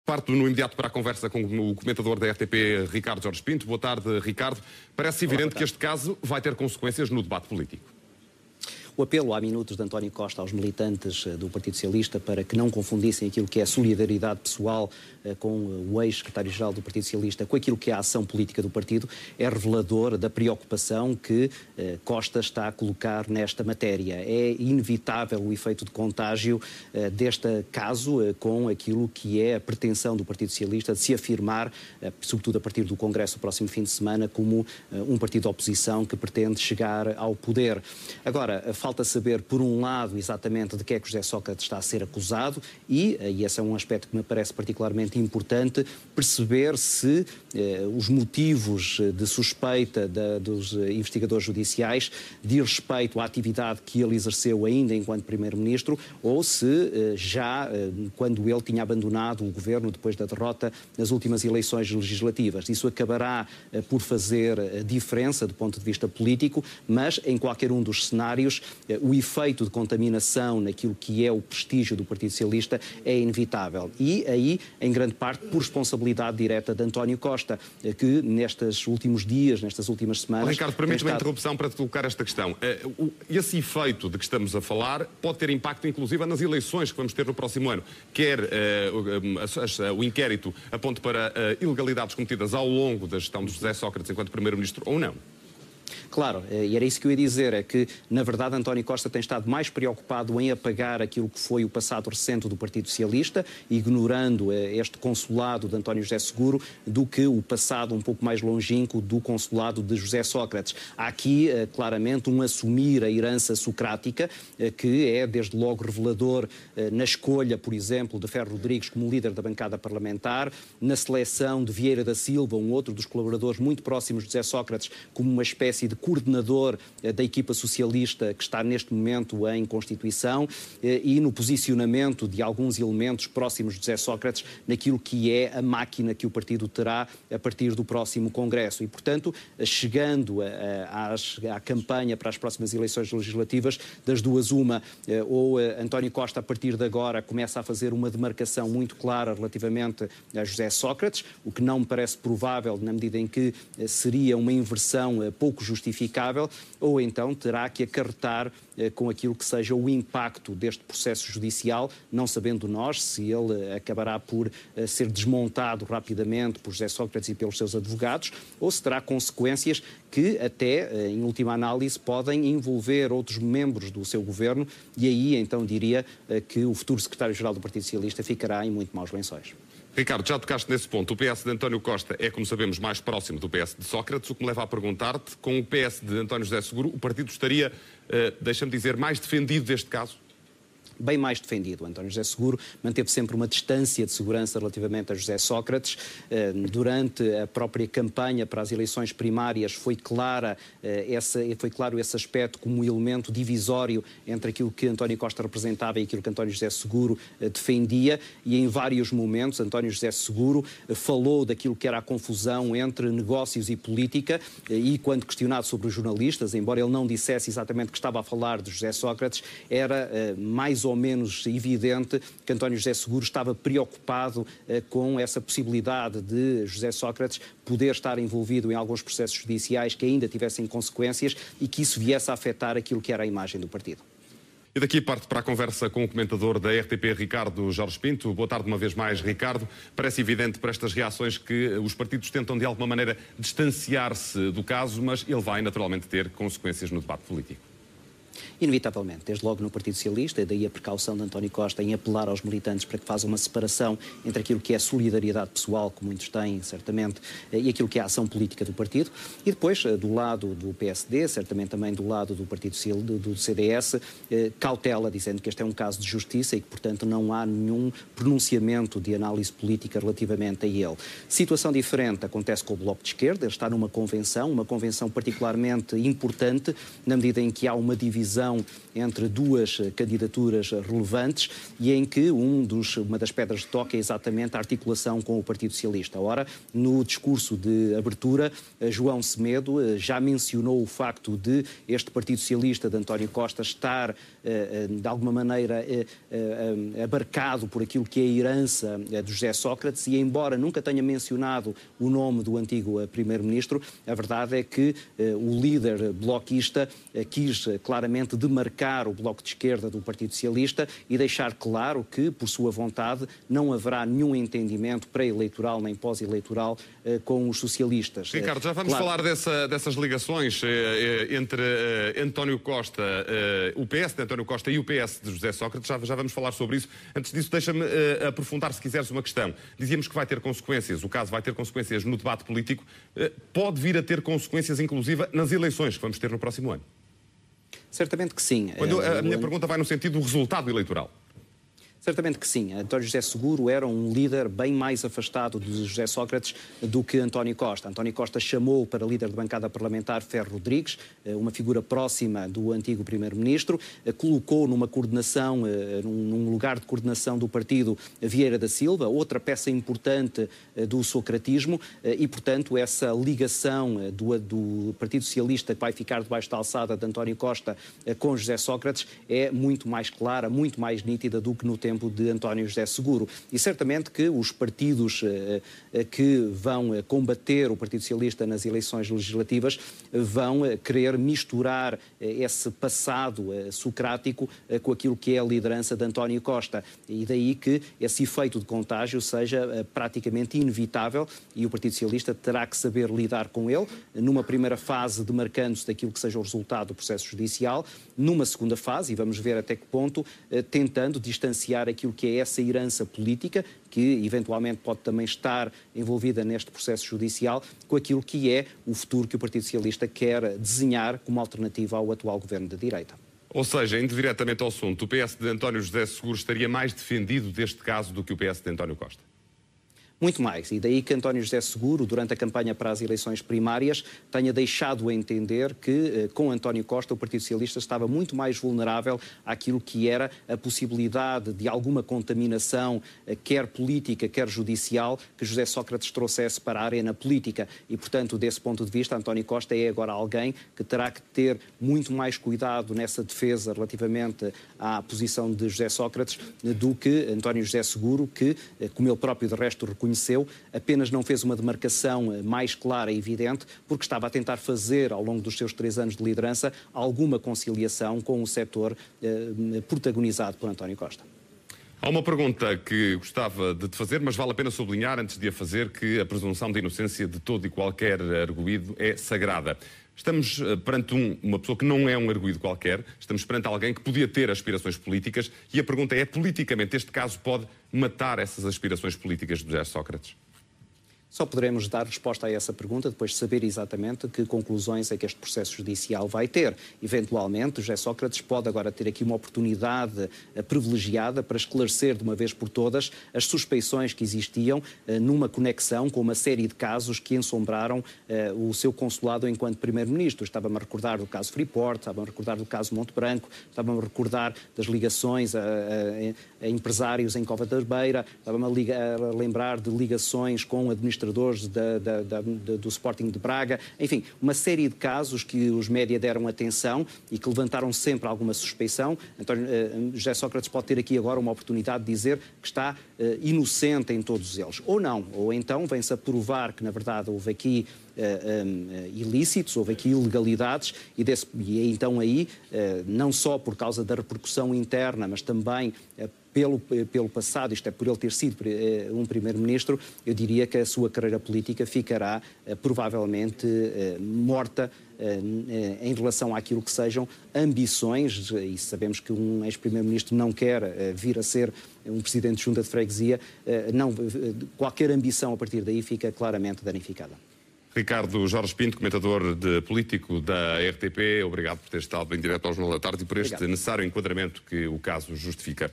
Parto no imediato para a conversa com o comentador da RTP, Ricardo Jorge Pinto. Boa tarde, Ricardo. Parece evidente que este caso vai ter consequências no debate político. O apelo há minutos de António Costa aos militantes do Partido Socialista para que não confundissem aquilo que é a solidariedade pessoal com o ex-secretário-geral do Partido Socialista com aquilo que é a ação política do partido é revelador da preocupação que Costa está a colocar nesta matéria. É inevitável o efeito de contágio deste caso com aquilo que é a pretensão do Partido Socialista de se afirmar, sobretudo a partir do Congresso do próximo fim de semana, como um partido de oposição que pretende chegar ao poder. Agora, falta saber, por um lado, exatamente de que é que José Sócrates está a ser acusado e esse é um aspecto que me parece particularmente importante, perceber se os motivos de suspeita dos investigadores judiciais diz respeito à atividade que ele exerceu ainda enquanto Primeiro-Ministro ou se já quando ele tinha abandonado o governo depois da derrota nas últimas eleições legislativas. Isso acabará por fazer diferença do ponto de vista político, mas em qualquer um dos cenários o efeito de contaminação naquilo que é o prestígio do Partido Socialista é inevitável. E aí, em grande parte, por responsabilidade direta de António Costa, que nestes últimos dias, nestas últimas semanas... Ricardo, permite-me a interrupção para te colocar esta questão. Esse efeito de que estamos a falar pode ter impacto, inclusive, nas eleições que vamos ter no próximo ano. Quer o inquérito aponte para ilegalidades cometidas ao longo da gestão de José Sócrates enquanto Primeiro-Ministro ou não. Claro, e era isso que eu ia dizer, é que, na verdade, António Costa tem estado mais preocupado em apagar aquilo que foi o passado recente do Partido Socialista, ignorando este consulado de António José Seguro, do que o passado um pouco mais longínquo do consulado de José Sócrates. Há aqui, claramente, um assumir a herança socrática, que é, desde logo, revelador na escolha, por exemplo, de Ferro Rodrigues como líder da bancada parlamentar, na seleção de Vieira da Silva, um outro dos colaboradores muito próximos de José Sócrates, como uma espécie de coordenador da equipa socialista que está neste momento em Constituição e no posicionamento de alguns elementos próximos de José Sócrates naquilo que é a máquina que o partido terá a partir do próximo Congresso. E, portanto, chegando à campanha para as próximas eleições legislativas, das duas uma, ou António Costa, a partir de agora, começa a fazer uma demarcação muito clara relativamente a José Sócrates, o que não me parece provável na medida em que seria uma inversão pouco justificável, ou então terá que acarretar com aquilo que seja o impacto deste processo judicial, não sabendo nós se ele acabará por ser desmontado rapidamente por José Sócrates e pelos seus advogados, ou se terá consequências que até, em última análise, podem envolver outros membros do seu governo e aí então diria que o futuro secretário-geral do Partido Socialista ficará em muito maus lençóis. Ricardo, já tocaste nesse ponto. O PS de António Costa é, como sabemos, mais próximo do PS de Sócrates, o que me leva a perguntar-te, com o PS de António José Seguro, o partido estaria, deixa-me dizer, mais defendido deste caso? Bem mais defendido. António José Seguro manteve sempre uma distância de segurança relativamente a José Sócrates. Durante a própria campanha para as eleições primárias foi claro esse aspecto como um elemento divisório entre aquilo que António Costa representava e aquilo que António José Seguro defendia e em vários momentos António José Seguro falou daquilo que era a confusão entre negócios e política e quando questionado sobre os jornalistas, embora ele não dissesse exatamente que estava a falar de José Sócrates, era mais ou menos evidente que António José Seguro estava preocupado com essa possibilidade de José Sócrates poder estar envolvido em alguns processos judiciais que ainda tivessem consequências e que isso viesse a afetar aquilo que era a imagem do partido. E daqui parte para a conversa com o comentador da RTP, Ricardo Jorge Pinto. Boa tarde uma vez mais, Ricardo. Parece evidente por estas reações que os partidos tentam de alguma maneira distanciar-se do caso, mas ele vai naturalmente ter consequências no debate político. Inevitavelmente, desde logo no Partido Socialista, e daí a precaução de António Costa em apelar aos militantes para que façam uma separação entre aquilo que é a solidariedade pessoal, que muitos têm, certamente, e aquilo que é a ação política do partido. E depois, do lado do PSD, certamente também do lado do Partido do CDS, cautela, dizendo que este é um caso de justiça e que, portanto, não há nenhum pronunciamento de análise política relativamente a ele. Situação diferente acontece com o Bloco de Esquerda. Ele está numa convenção particularmente importante, na medida em que há uma divisão decisão entre duas candidaturas relevantes e em que uma das pedras de toque é exatamente a articulação com o Partido Socialista. Ora, no discurso de abertura, João Semedo já mencionou o facto de este Partido Socialista de António Costa estar, de alguma maneira, abarcado por aquilo que é a herança de José Sócrates e, embora nunca tenha mencionado o nome do antigo Primeiro-Ministro, a verdade é que o líder bloquista quis claramente demarcar o Bloco de Esquerda do Partido Socialista e deixar claro que, por sua vontade, não haverá nenhum entendimento pré-eleitoral nem pós-eleitoral com os socialistas. Ricardo, já vamos falar dessas ligações entre António Costa, o PS de António Costa e o PS de José Sócrates. Já vamos falar sobre isso. Antes disso, deixa-me aprofundar, se quiseres, uma questão. Dizíamos que vai ter consequências, o caso vai ter consequências no debate político. Pode vir a ter consequências, inclusive, nas eleições que vamos ter no próximo ano? Certamente que sim. A minha pergunta vai no sentido do resultado eleitoral. Certamente que sim. António José Seguro era um líder bem mais afastado de José Sócrates do que António Costa. António Costa chamou para líder de bancada parlamentar Ferro Rodrigues, uma figura próxima do antigo Primeiro-Ministro, colocou numa coordenação, num lugar de coordenação do partido Vieira da Silva, outra peça importante do socratismo, e, portanto, essa ligação do Partido Socialista que vai ficar debaixo da alçada de António Costa com José Sócrates é muito mais clara, muito mais nítida do que no tempo de António José Seguro. E certamente que os partidos que vão combater o Partido Socialista nas eleições legislativas vão querer misturar esse passado socrático com aquilo que é a liderança de António Costa. E daí que esse efeito de contágio seja praticamente inevitável e o Partido Socialista terá que saber lidar com ele, numa primeira fase demarcando-se daquilo que seja o resultado do processo judicial, numa segunda fase, e vamos ver até que ponto, tentando distanciar aquilo que é essa herança política, que eventualmente pode também estar envolvida neste processo judicial, com aquilo que é o futuro que o Partido Socialista quer desenhar como alternativa ao atual governo de direita. Ou seja, indo diretamente ao assunto, o PS de António José Seguro estaria mais defendido deste caso do que o PS de António Costa? Muito mais, e daí que António José Seguro, durante a campanha para as eleições primárias, tenha deixado a entender que, com António Costa, o Partido Socialista estava muito mais vulnerável àquilo que era a possibilidade de alguma contaminação, quer política, quer judicial, que José Sócrates trouxesse para a arena política. E, portanto, desse ponto de vista, António Costa é agora alguém que terá que ter muito mais cuidado nessa defesa relativamente à posição de José Sócrates do que António José Seguro, que, como ele próprio de resto reconheceu, apenas não fez uma demarcação mais clara e evidente, porque estava a tentar fazer, ao longo dos seus 3 anos de liderança, alguma conciliação com o setor protagonizado por António Costa. Há uma pergunta que gostava de te fazer, mas vale a pena sublinhar, antes de a fazer, que a presunção de inocência de todo e qualquer arguido é sagrada. Estamos perante uma pessoa que não é um arguido qualquer, estamos perante alguém que podia ter aspirações políticas e a pergunta é, politicamente, este caso pode matar essas aspirações políticas de José Sócrates? Só poderemos dar resposta a essa pergunta depois de saber exatamente que conclusões é que este processo judicial vai ter. Eventualmente, José Sócrates pode agora ter aqui uma oportunidade privilegiada para esclarecer de uma vez por todas as suspeições que existiam numa conexão com uma série de casos que ensombraram o seu consulado enquanto Primeiro-Ministro. Estava-me a recordar do caso Freeport, estava-me a recordar do caso Monte Branco, estava-me a recordar das ligações a empresários em Cova da Beira, estava-me a lembrar de ligações com administradores do Sporting de Braga, enfim, uma série de casos que os média deram atenção e que levantaram sempre alguma suspeição. José Sócrates pode ter aqui agora uma oportunidade de dizer que está inocente em todos eles. Ou não, ou então vem-se a provar que, na verdade, houve aqui ilícitos, houve aqui ilegalidades e então aí, não só por causa da repercussão interna, mas também pelo passado, isto é, por ele ter sido um Primeiro-Ministro, eu diria que a sua carreira política ficará provavelmente morta em relação àquilo que sejam ambições, e sabemos que um ex-Primeiro-Ministro não quer vir a ser um Presidente de Junta de Freguesia, qualquer ambição a partir daí fica claramente danificada. Ricardo Jorge Pinto, comentador político da RTP, obrigado por ter estado em direto ao Jornal da Tarde e por este necessário enquadramento que o caso justifica.